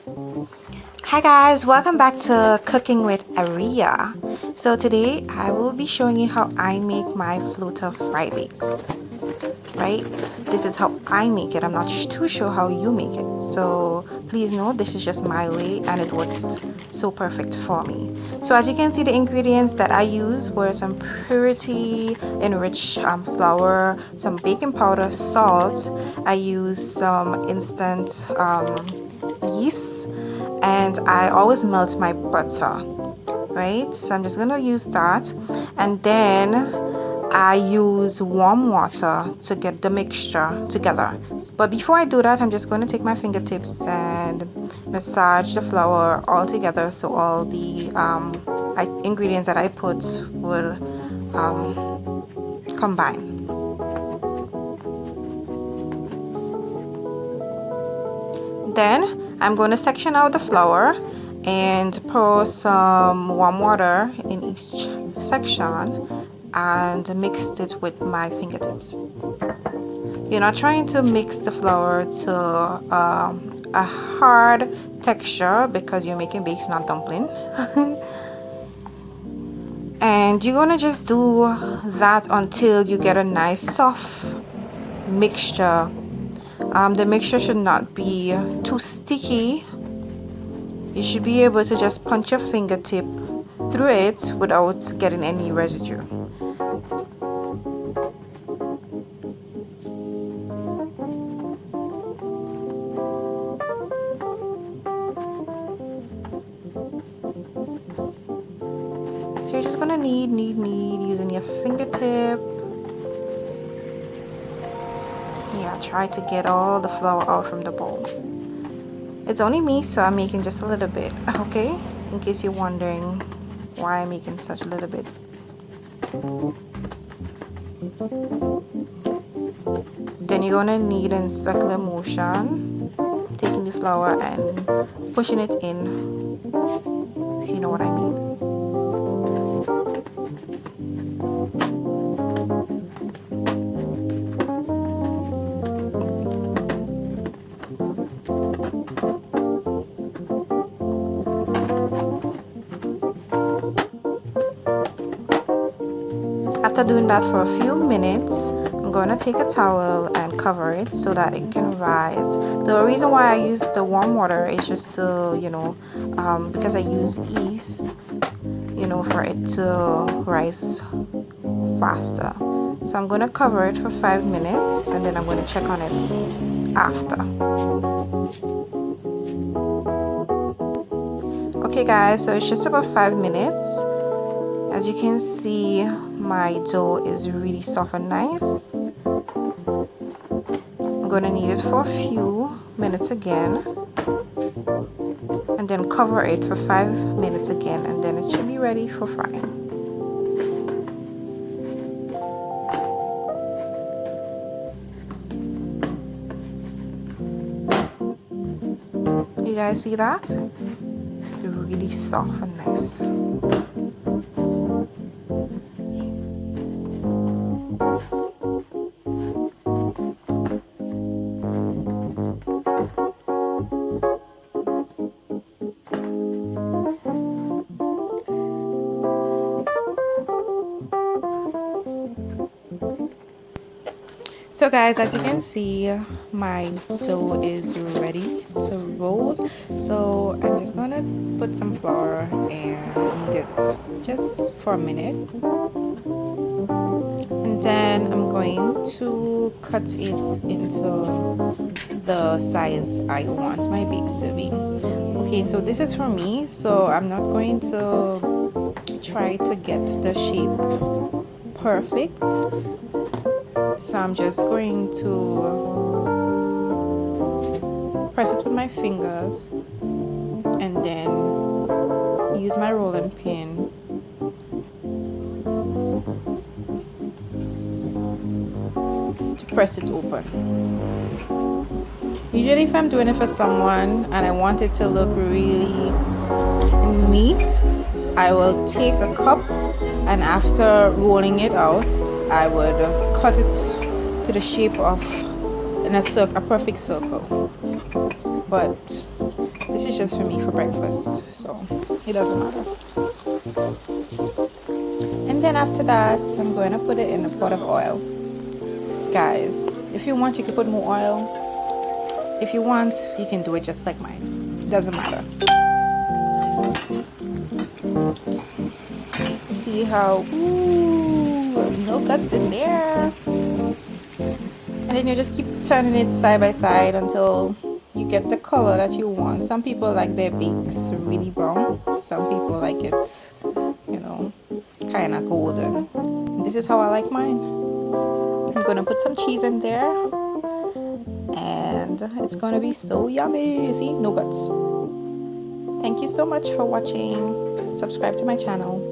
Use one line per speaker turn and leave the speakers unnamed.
Hi guys, welcome back to Cooking with Aria. So today I will be showing you how I make my floater fry bakes. Right? This is how I make it. I'm not too sure how you make it. So please know this is just my way and it works so perfect for me. So as you can see, the ingredients that I used were some purity enriched flour, some baking powder, salt. I used some instant yeast, and I always melt my butter, right? So I'm just gonna use that, and then I use warm water to get the mixture together. But before I do that, I'm just going to take my fingertips and massage the flour all together so all the ingredients that I put will combine. Then I'm going to section out the flour and pour some warm water in each section and mixed it with my fingertips. You're not trying to mix the flour to a hard texture because you're making bakes, not dumpling. And you're gonna just do that until you get a nice soft mixture. The mixture should not be too sticky. You should be able to just punch your fingertip through it without getting any residue. So you're just gonna knead using your fingertip. Yeah, try to get all the flour out from the bowl. It's only me, so I'm making just a little bit, okay? In case you're wondering why I'm making such a little bit. Then you're gonna knead in circular motion, taking the flour and pushing it in, if you know what I mean. After doing that for a few minutes, I'm going to take a towel and cover it so that it can rise. The reason why I use the warm water is just to, because I use yeast, for it to rise faster. So I'm going to cover it for 5 minutes and then I'm going to check on it after. Okay guys, so it's just about 5 minutes. As you can see, my dough is really soft and nice. I'm going to knead it for a few minutes again and then cover it for 5 minutes again, and then it should be ready for frying. You guys see that? It's really soft and nice. So guys, as you can see, my dough is ready to roll. So I'm just gonna put some flour and knead it just for a minute, and then I'm going to cut it into the size I want my bakes to be. Okay, so this is for me, so I'm not going to try to get the shape perfect. So I'm just going to press it with my fingers and then use my rolling pin to press it open. Usually if I'm doing it for someone and I want it to look really neat, I will take a cup and after rolling it out, I would cut it to the shape of a perfect circle. But this is just for me for breakfast, so it doesn't matter. And then after that, I'm going to put it in a pot of oil. Guys, if you want, you can put more oil. If you want, you can do it just like mine. It doesn't matter. You see how, ooh, no guts in there. And then you just keep turning it side by side until you get the color that you want. Some people like their bakes really brown. Some people like it, you know, kind of golden. And this is how I like mine. I'm gonna put some cheese in there, and it's gonna be so yummy. See, no guts. Thank you so much for watching. Subscribe to my channel.